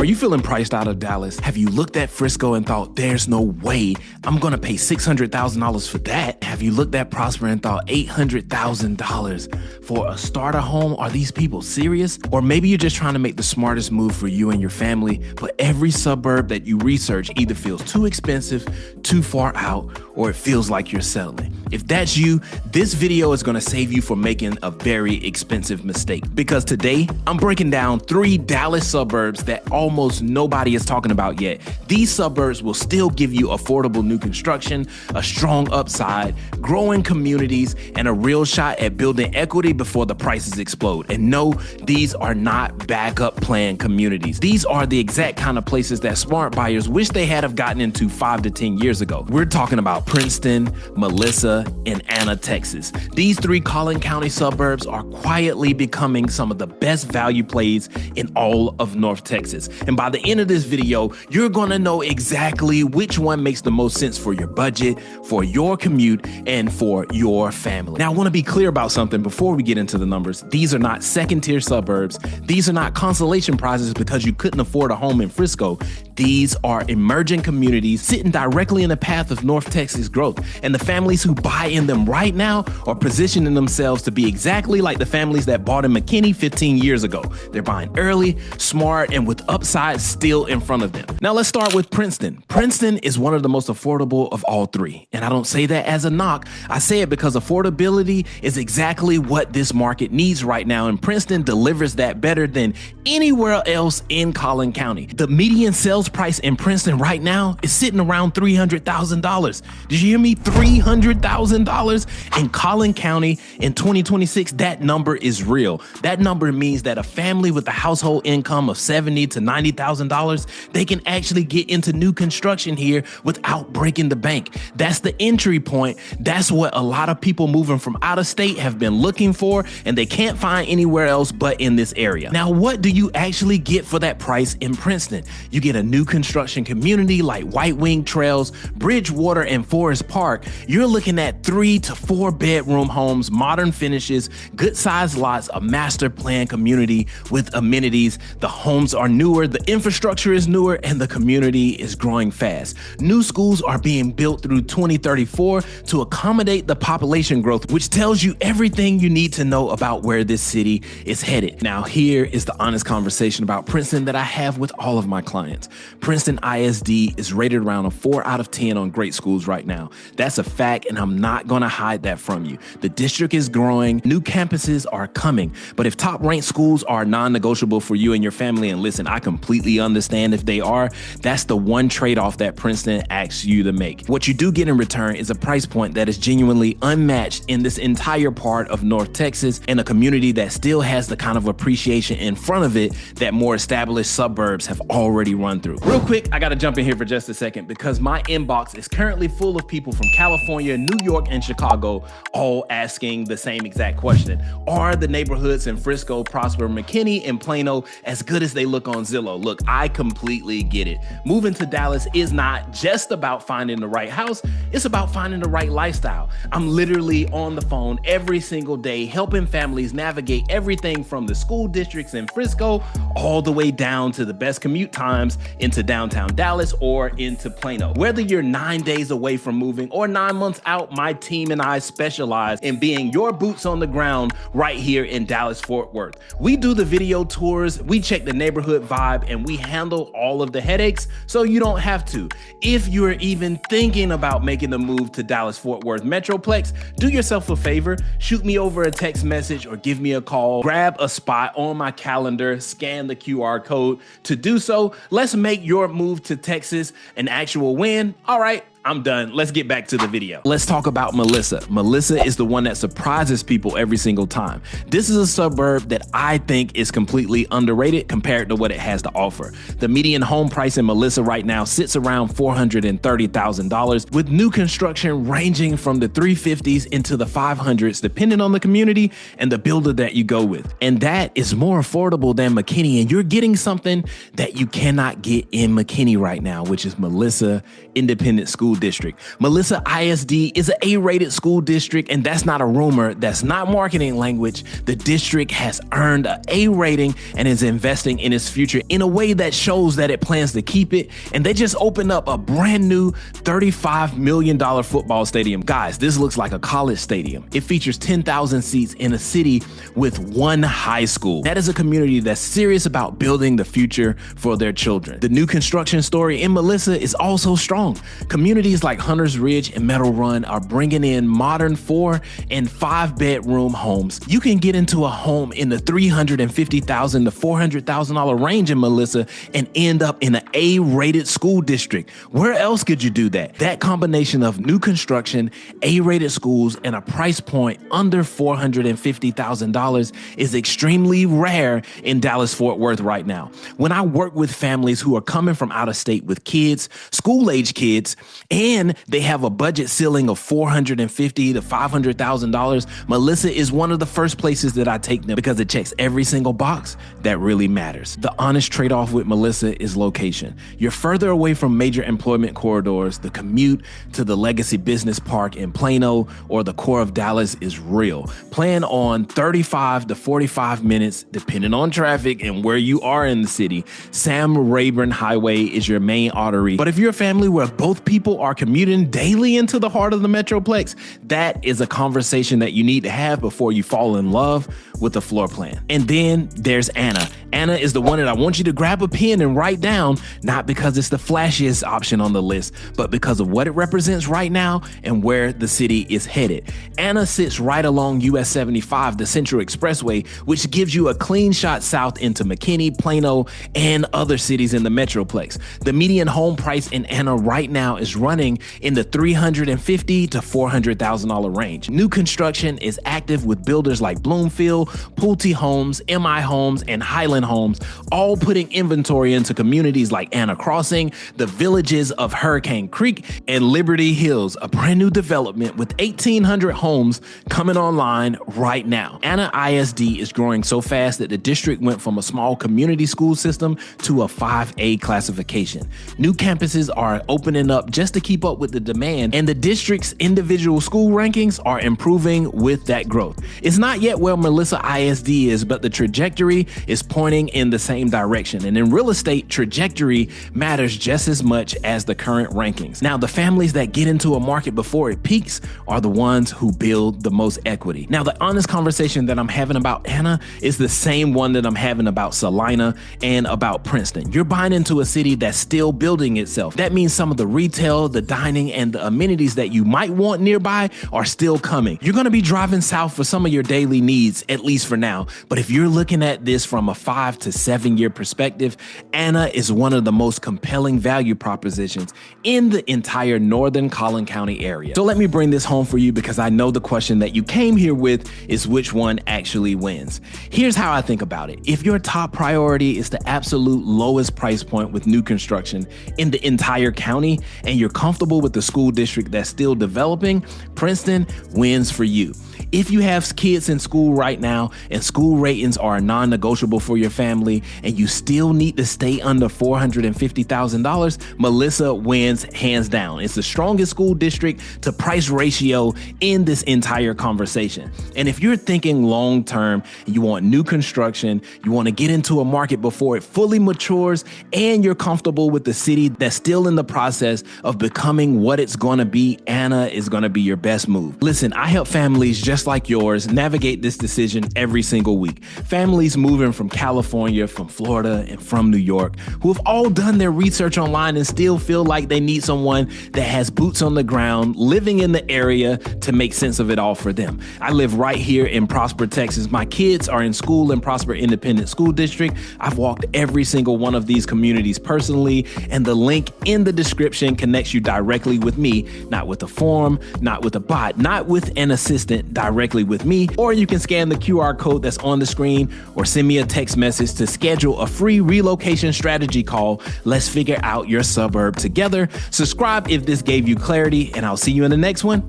Are you feeling priced out of Dallas? Have you looked at Frisco and thought, there's no way I'm gonna pay $600,000 for that? Have you looked at Prosper and thought $800,000 for a starter home? Are these people serious? Or maybe you're just trying to make the smartest move for you and your family, but every suburb that you research either feels too expensive, too far out, or it feels like you're settling. If that's you, this video is gonna save you from making a very expensive mistake. Because today, I'm breaking down 3 Dallas suburbs that almost nobody is talking about yet. These suburbs will still give you affordable new construction, a strong upside, growing communities, and a real shot at building equity before the prices explode. And no, these are not backup plan communities. These are the exact kind of places that smart buyers wish they had have gotten into 5 to 10 years ago. We're talking about Princeton, Melissa, and Anna, Texas. These 3 Collin County suburbs are quietly becoming some of the best value plays in all of North Texas. And by the end of this video, you're gonna know exactly which one makes the most sense for your budget, for your commute, and for your family. Now, I wanna be clear about something before we get into the numbers. These are not second-tier suburbs. These are not consolation prizes because you couldn't afford a home in Frisco. These are emerging communities sitting directly in the path of North Texas growth. And the families who buy in them right now are positioning themselves to be exactly like the families that bought in McKinney 15 years ago. They're buying early, smart, and with upside still in front of them. Now let's start with Princeton. Princeton is one of the most affordable of all 3. And I don't say that as a knock. I say it because affordability is exactly what this market needs right now. And Princeton delivers that better than anywhere else in Collin County. The median sales price in Princeton right now is sitting around $300,000. Did you hear me? $300,000 in Collin County in 2026. That number is real. That number means that a family with a household income of $70,000 to $90,000, they can actually get into new construction here without breaking the bank. That's the entry point. That's what a lot of people moving from out of state have been looking for, and they can't find anywhere else but in this area. Now, what do you actually get for that price in Princeton? You get a new construction community like White Wing Trails, Bridgewater, and Forest Park. You're looking at 3 to 4 bedroom homes, modern finishes, good sized lots, a master plan community with amenities. The homes are newer, the infrastructure is newer, and the community is growing fast. New schools are being built through 2034 to accommodate the population growth, which tells you everything you need to know about where this city is headed. Now, here is the honest conversation about Princeton that I have with all of my clients. Princeton ISD is rated around a 4 out of 10 on great schools right now. That's a fact, and I'm not gonna hide that from you. The district is growing, new campuses are coming, but if top ranked schools are non-negotiable for you and your family, and listen, I completely understand if they are, that's the one trade-off that Princeton asks you to make. What you do get in return is a price point that is genuinely unmatched in this entire part of North Texas, and a community that still has the kind of appreciation in front of it that more established suburbs have already run through. Real quick, I gotta jump in here for just a second because my inbox is currently full of people from California, New York, and Chicago, all asking the same exact question. Are the neighborhoods in Frisco, Prosper, McKinney, and Plano as good as they look on Zillow? Look, I completely get it. Moving to Dallas is not just about finding the right house, it's about finding the right lifestyle. I'm literally on the phone every single day helping families navigate everything from the school districts in Frisco all the way down to the best commute times into downtown Dallas or into Plano. Whether you're 9 days away from moving or 9 months out, my team and I specialize in being your boots on the ground right here in Dallas-Fort Worth. We do the video tours, we check the neighborhood vibe, and we handle all of the headaches so you don't have to. If you're even thinking about making the move to Dallas-Fort Worth Metroplex, do yourself a favor, shoot me over a text message or give me a call, grab a spot on my calendar, scan the QR code. To do so, let's make your move to Texas an actual win. All right, I'm done. Let's get back to the video. Let's talk about Melissa. Melissa is the one that surprises people every single time. This is a suburb that I think is completely underrated compared to what it has to offer. The median home price in Melissa right now sits around $430,000, with new construction ranging from the 350s into the 500s, depending on the community and the builder that you go with. And that is more affordable than McKinney, and you're getting something that you cannot get in McKinney right now, which is Melissa Independent School school district. Melissa ISD is an A-rated school district, and that's not a rumor. That's not marketing language. The district has earned an A rating and is investing in its future in a way that shows that it plans to keep it. And they just opened up a brand new $35 million football stadium. Guys, this looks like a college stadium. It features 10,000 seats in a city with one high school. That is a community that's serious about building the future for their children. The new construction story in Melissa is also strong. Communities like Hunters Ridge and Meadow Run are bringing in modern 4 and 5 bedroom homes. You can get into a home in the $350,000 to $400,000 range in Melissa and end up in an A-rated school district. Where else could you do that? That combination of new construction, A-rated schools, and a price point under $450,000 is extremely rare in Dallas-Fort Worth right now. When I work with families who are coming from out of state with kids, school-age kids, and they have a budget ceiling of $450,000 to $500,000, Melissa is one of the first places that I take them because it checks every single box that really matters. The honest trade-off with Melissa is location. You're further away from major employment corridors. The commute to the Legacy Business Park in Plano or the core of Dallas is real. Plan on 35 to 45 minutes, depending on traffic and where you are in the city. Sam Rayburn Highway is your main artery. But if you're a family where both people are commuting daily into the heart of the Metroplex, that is a conversation that you need to have before you fall in love with the floor plan. And then there's Anna. Anna is the one that I want you to grab a pen and write down, not because it's the flashiest option on the list, but because of what it represents right now and where the city is headed. Anna sits right along US 75, the Central Expressway, which gives you a clean shot south into McKinney, Plano, and other cities in the Metroplex. The median home price in Anna right now is running in the $350,000 to $400,000 range. New construction is active with builders like Bloomfield, Pulte Homes, MI Homes, and Highland Homes, all putting inventory into communities like Anna Crossing, the villages of Hurricane Creek, and Liberty Hills, a brand new development with 1,800 homes coming online right now. Anna ISD is growing so fast that the district went from a small community school system to a 5A classification. New campuses are opening up just to keep up with the demand, and the district's individual school rankings are improving with that growth. It's not yet where Melissa ISD is, but the trajectory is pointing in the same direction. And in real estate, trajectory matters just as much as the current rankings. Now, the families that get into a market before it peaks are the ones who build the most equity. Now, the honest conversation that I'm having about Anna is the same one that I'm having about Salina and about Princeton. You're buying into a city that's still building itself. That means some of the retail, the dining, and the amenities that you might want nearby are still coming. You're going to be driving south for some of your daily needs, at least for now. But if you're looking at this from a 5 to 7 year perspective, Anna is one of the most compelling value propositions in the entire northern Collin County area. So let me bring this home for you, because I know the question that you came here with is which one actually wins. Here's how I think about it. If your top priority is the absolute lowest price point with new construction in the entire county, and you're comfortable with the school district that's still developing, Princeton wins for you. If you have kids in school right now and school ratings are non-negotiable for your family and you still need to stay under $450,000, Melissa wins hands down. It's the strongest school district to price ratio in this entire conversation. And if you're thinking long-term, you want new construction, you want to get into a market before it fully matures, and you're comfortable with the city that's still in the process of becoming what it's going to be, Anna is going to be your best move. Listen, I help families just like yours navigate this decision every single week. Families moving from California, from Florida, and from New York who have all done their research online and still feel like they need someone that has boots on the ground, living in the area to make sense of it all for them. I live right here in Prosper, Texas. My kids are in school in Prosper Independent School District. I've walked every single one of these communities personally, and the link in the description connects you directly with me, not with a form, not with a bot, not with an assistant, directly with me. Or you can scan the QR code that's on the screen or send me a text message to schedule a free relocation strategy call. Let's figure out your suburb together. Subscribe if this gave you clarity, and I'll see you in the next one.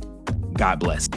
God bless.